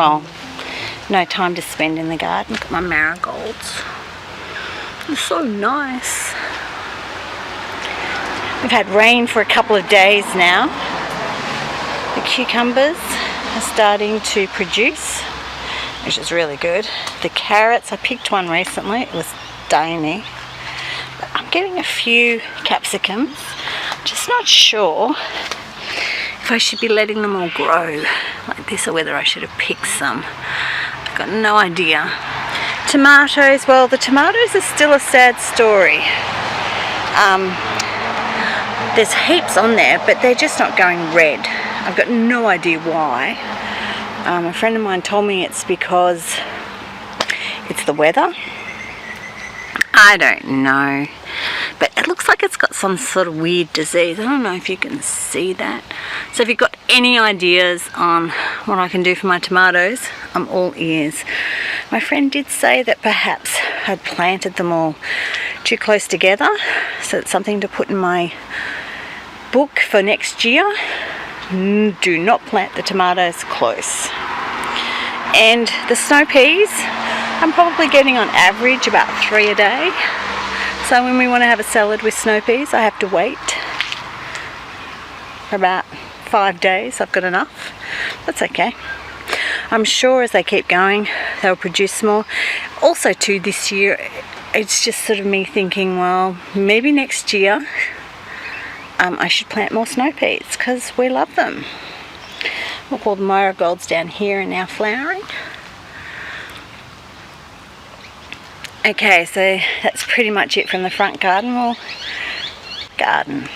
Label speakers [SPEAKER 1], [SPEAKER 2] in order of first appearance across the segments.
[SPEAKER 1] well, no time to spend in the garden. Look at my marigolds. They're so nice. We've had rain for a couple of days now. The cucumbers are starting to produce, which is really good. The carrots, I picked one recently. It was dainty. But I'm getting a few capsicums. I'm just not sure if I should be letting them all grow like this or whether I should have picked some. I've got no idea. Tomatoes, well, the tomatoes are still a sad story. There's heaps on there, but they're just not going red. I've got no idea why. A friend of mine told me it's because it's the weather. I don't know. But it looks like it's got some sort of weird disease. I don't know if you can see that. So if you've got any ideas on what I can do for my tomatoes, I'm all ears. My friend did say that perhaps I'd planted them all too close together. So it's something to put in my book for next year. Do not plant the tomatoes close. And the snow peas, I'm probably getting on average about 3 a day. So when we want to have a salad with snow peas, I have to wait for about 5 days. I've got enough. That's okay. I'm sure as they keep going, they'll produce more. Also too, this year, it's just sort of me thinking, well, maybe next year I should plant more snow peas because we love them. Look, all the marigolds down here are now flowering. Okay, so that's pretty much it from the front garden. Well, garden.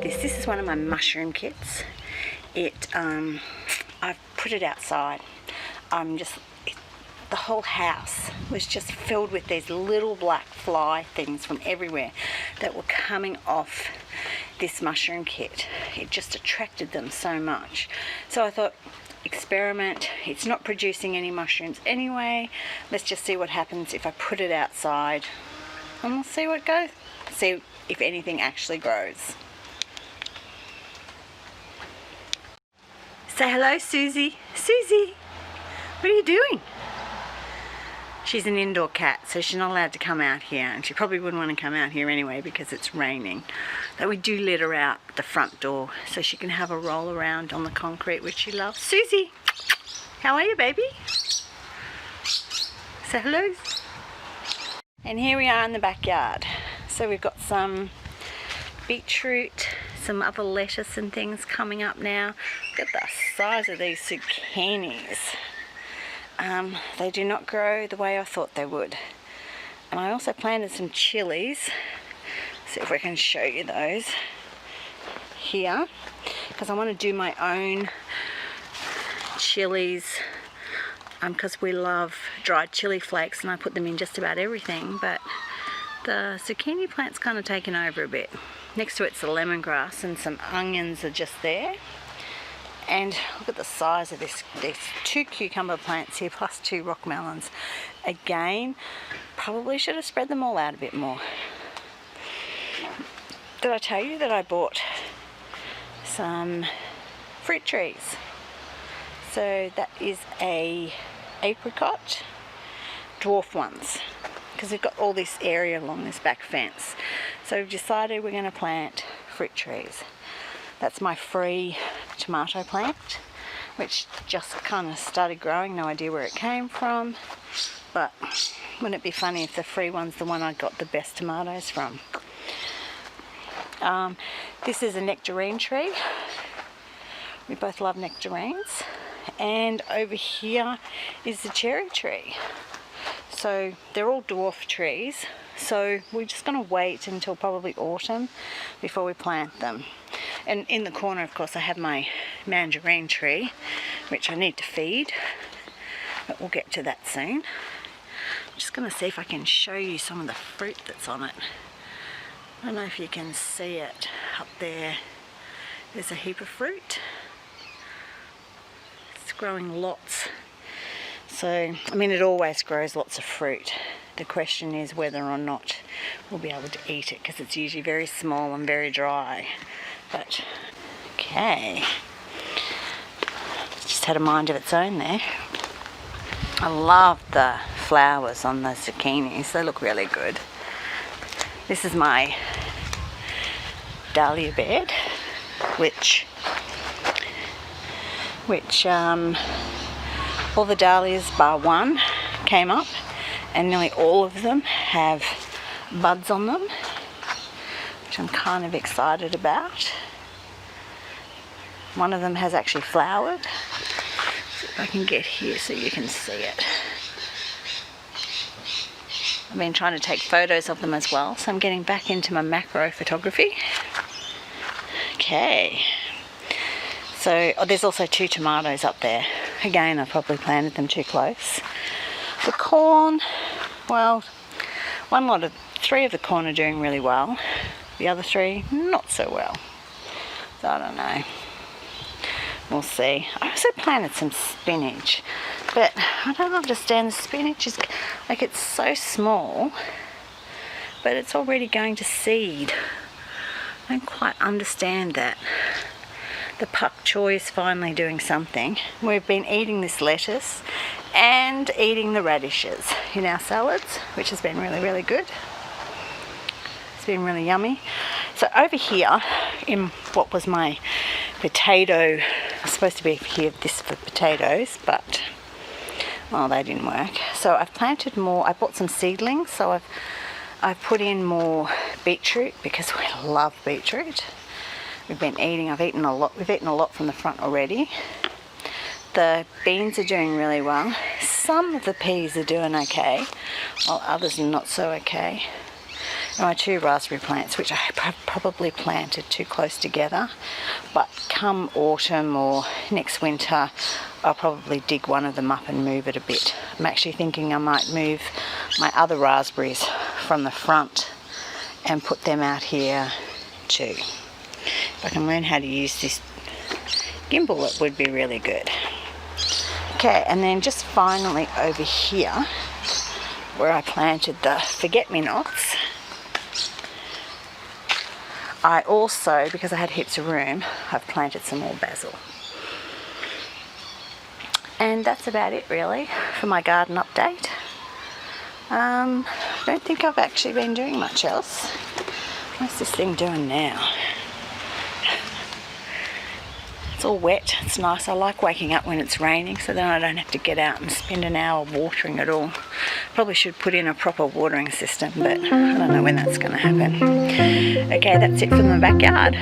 [SPEAKER 1] This is one of my mushroom kits. I've put it outside. The whole house was just filled with these little black fly things from everywhere that were coming off this mushroom kit. It just attracted them so much. So I thought, experiment. It's not producing any mushrooms anyway. Let's just see what happens if I put it outside, and we'll see what goes. See if anything actually grows. Say hello, Susie. Susie, what are you doing? She's an indoor cat, so she's not allowed to come out here, and she probably wouldn't want to come out here anyway because it's raining. But we do let her out the front door so she can have a roll around on the concrete, which she loves. Susie, how are you, baby? Say hello. And here we are in the backyard. So we've got some beetroot, some other lettuce and things coming up now. Look at the size of these zucchinis. They do not grow the way I thought they would. And I also planted some chilies. See if we can show you those here, because I want to do my own chilies, because we love dried chili flakes and I put them in just about everything, but the zucchini plant's kind of taken over a bit. Next to it's the lemongrass, and some onions are just there. And look at the size of this. There's 2 cucumber plants here plus 2 rock melons. Again, probably should have spread them all out a bit more. Did I tell you that I bought some fruit trees? So that is a apricot, dwarf ones. because we've got all this area along this back fence. So we've decided we're going to plant fruit trees. That's my free tomato plant, which just kind of started growing, no idea where it came from, but wouldn't it be funny if the free one's the one I got the best tomatoes from. This is a nectarine tree. We both love nectarines. And over here is the cherry tree. So they're all dwarf trees. So we're just going to wait until probably autumn before we plant them. And in the corner, of course, I have my mandarin tree, which I need to feed. But we'll get to that soon. I'm just going to see if I can show you some of the fruit that's on it. I don't know if you can see it up there. There's a heap of fruit. It's growing lots. So, I mean, it always grows lots of fruit. The question is whether or not we'll be able to eat it, because it's usually very small and very dry. But, okay. It's just had a mind of its own there. I love the flowers on the zucchinis. They look really good. This is my dahlia bed, which all the dahlias bar one came up, and nearly all of them have buds on them, which I'm kind of excited about. One of them has actually flowered. See if I can get here so you can see it. I've been trying to take photos of them as well, so I'm getting back into my macro photography. Okay. So, there's also 2 tomatoes up there. Again, I probably planted them too close. The corn, well, 3 of the corn are doing really well. The other 3, not so well. So, I don't know. We'll see. I also planted some spinach, but I don't understand. The spinach is like, it's so small, but it's already going to seed. I don't quite understand that. The pak choy is finally doing something. We've been eating this lettuce and eating the radishes in our salads, which has been really, really good. It's been really yummy. So over here, in what was my potato, I was supposed to be here this for potatoes, but well, they didn't work. So I've planted more. I bought some seedlings, so I've put in more beetroot because we love beetroot. We've eaten a lot from the front already. The beans are doing really well. Some of the peas are doing okay, while others are not so okay. And my 2 raspberry plants, which I probably planted too close together, but come autumn or next winter, I'll probably dig one of them up and move it a bit. I'm actually thinking I might move my other raspberries from the front and put them out here too. If I can learn how to use this gimbal, it would be really good. Okay, and then just finally over here, where I planted the forget-me-nots, I also, because I had heaps of room, I've planted some more basil. And that's about it really for my garden update. I don't think I've actually been doing much else. What's this thing doing now? It's all wet. It's nice. I like waking up when it's raining, so then I don't have to get out and spend an hour watering it all. Probably should put in a proper watering system, but I don't know when that's going to happen. Okay, that's it from the backyard.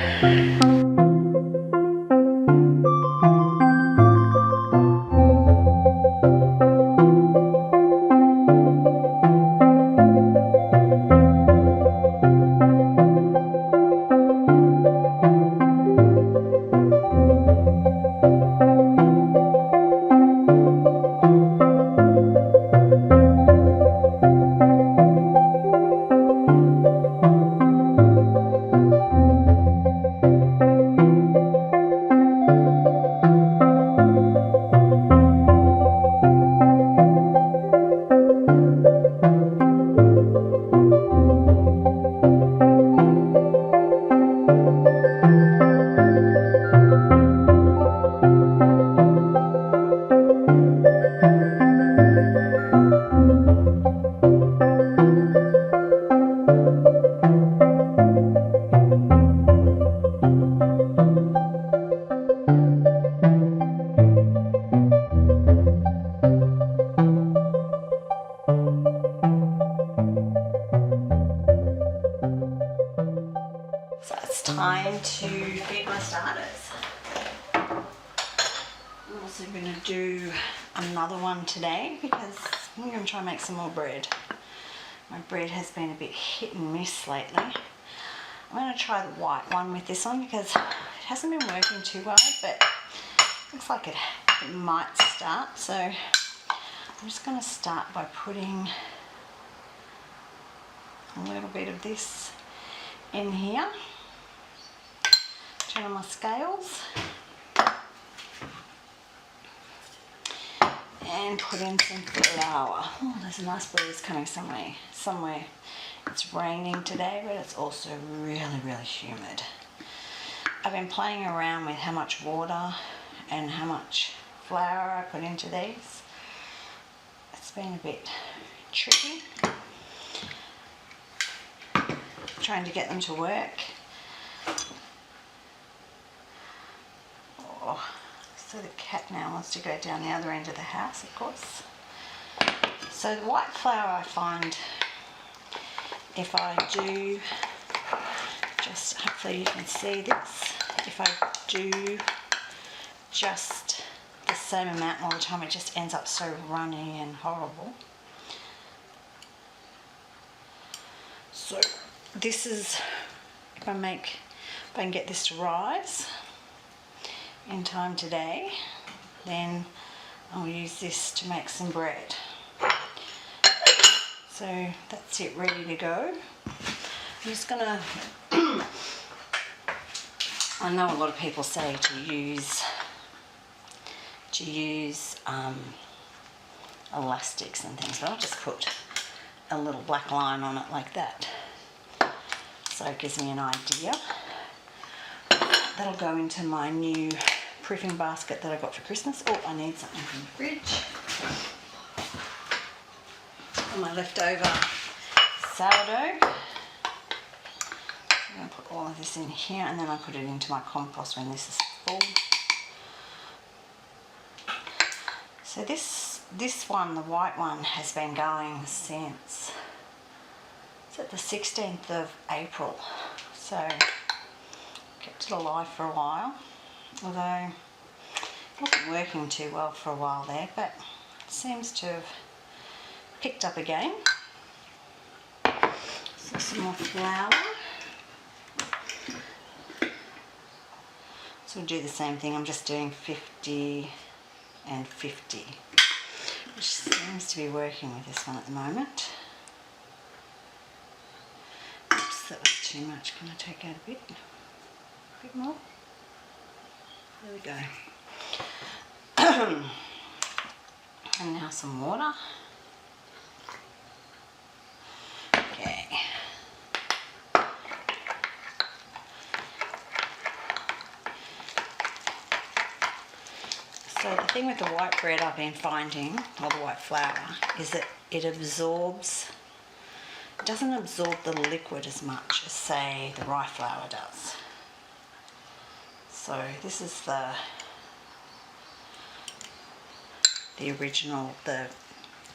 [SPEAKER 1] So it's time to feed my starters. I'm also going to do another one today because I'm going to try and make some more bread. My bread has been a bit hit and miss lately. I'm going to try the white one with this one because it hasn't been working too well, but looks like it might start. So I'm just going to start by putting a little bit of this in here. Turn on my scales and put in some flour. Oh, there's a nice breeze coming somewhere. It's raining today, but it's also really, really humid. I've been playing around with how much water and how much flour I put into these. It's been a bit tricky trying to get them to work. Oh, so the cat now wants to go down the other end of the house, of course. So the white flour, I find if I do, just hopefully you can see this, if I do just the same amount all the time, it just ends up so runny and horrible. So this is, if I can get this to rise in time today, then I'll use this to make some bread. So that's it, ready to go. I'm just gonna, I know a lot of people say to use elastics and things, but I'll just put a little black line on it like that. So it gives me an idea. That'll go into my new proofing basket that I got for Christmas. Oh, I need something from the fridge. And my leftover sourdough. I'm going to put all of this in here and then I put it into my compost when this is full. So this one, the white one, has been going since, it's at the 16th of April. So kept it alive for a while, although it wasn't working too well for a while there, but it seems to have picked up again. So some more flour. So we'll do the same thing, I'm just doing 50 and 50, which seems to be working with this one at the moment. Oops, that was too much. Can I take out a bit more? There we go. And now some water. Okay. So the thing with the white bread I've been finding, or the white flour, is that it doesn't absorb the liquid as much as, say, the rye flour does. So this is the original, I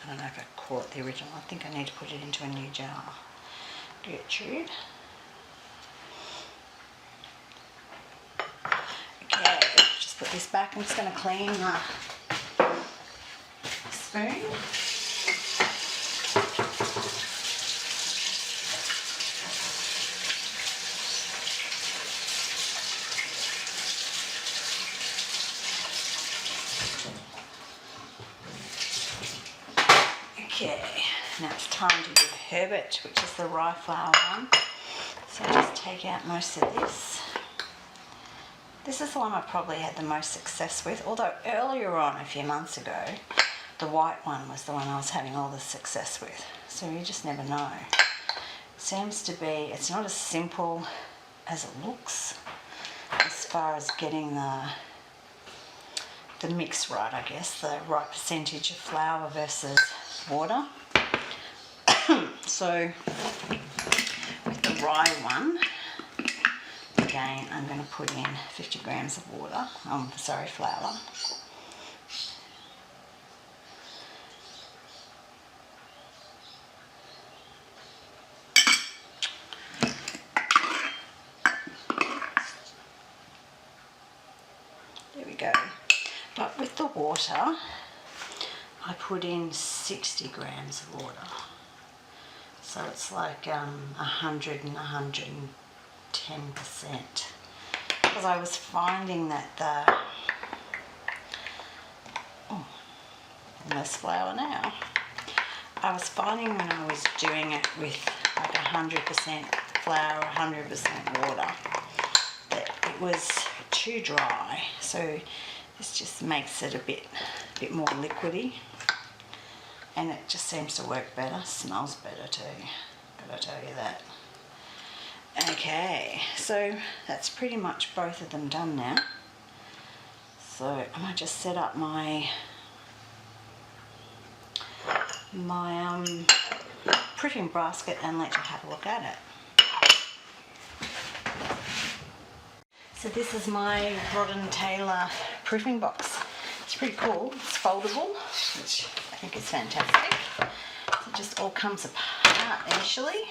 [SPEAKER 1] don't know if I call it the original, I think I need to put it into a new jar. Gertrude. Okay, just put this back. I'm just going to clean the spoon. Okay, now it's time to do Herbert, which is the rye flour one. So I'll just take out most of this. This is the one I probably had the most success with, although earlier on, a few months ago, the white one was the one I was having all the success with. So you just never know. It seems to be, it's not as simple as it looks as far as getting the mix right, I guess, the right percentage of flour versus water. So with the rye one, again, I'm going to put in 50 grams of water, flour. water, I put in 60 grams of water. So it's like 100 and 110%. Because I was finding that less flour now. I was finding when I was doing it with like 100% flour, 100% water, that it was too dry. So this just makes it a bit more liquidy, and it just seems to work better. Smells better too, gotta tell you that. Okay, so that's pretty much both of them done now. So I might just set up my proofing basket and let you have a look at it. So this is my Rod & Taylor proofing box. It's pretty cool. It's foldable, which I think is fantastic. So it just all comes apart initially.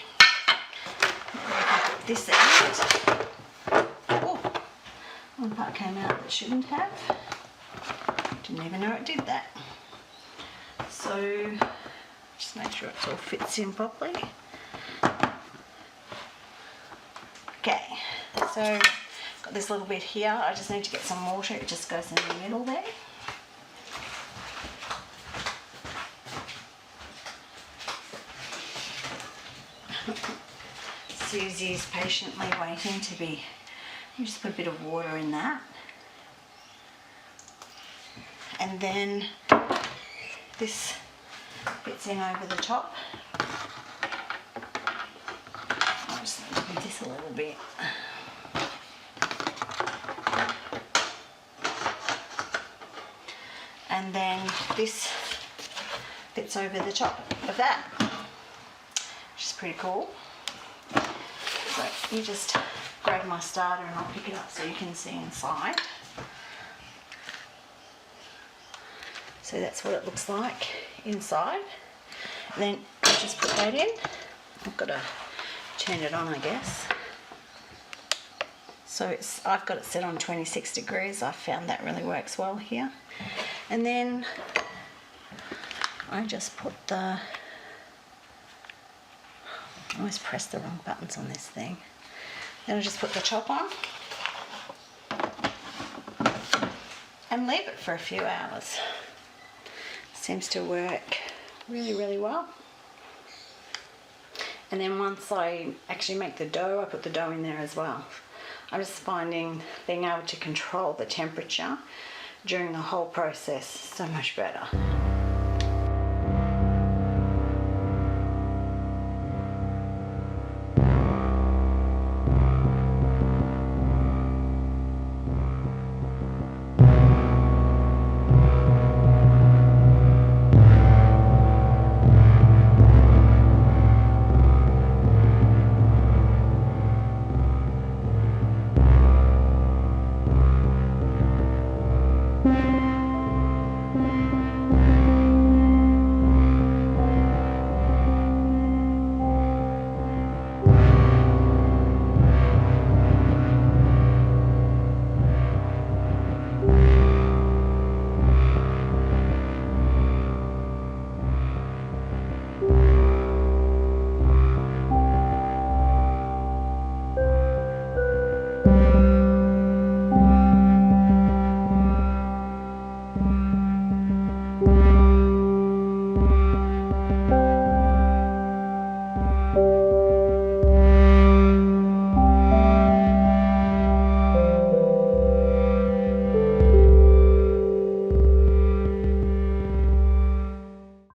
[SPEAKER 1] Put this out. Oh, one part came out that shouldn't have. Didn't even know it did that. So just make sure it all fits in properly. Okay, so got this little bit here. I just need to get some water. It just goes in the middle there. Susie's patiently waiting to be. You just put a bit of water in that, and then this fits in over the top. I'll just need to move this a little bit. And then this fits over the top of that, which is pretty cool. So you just grab my starter and I'll pick it up so you can see inside. So that's what it looks like inside. And then you just put that in. I've got to turn it on, I guess. So I've got it set on 26 degrees. I found that really works well here. And then I just put I always press the wrong buttons on this thing. Then I just put the top on and leave it for a few hours. Seems to work really, really well. And then once I actually make the dough, I put the dough in there as well. I'm just finding being able to control the temperature during the whole process so much better.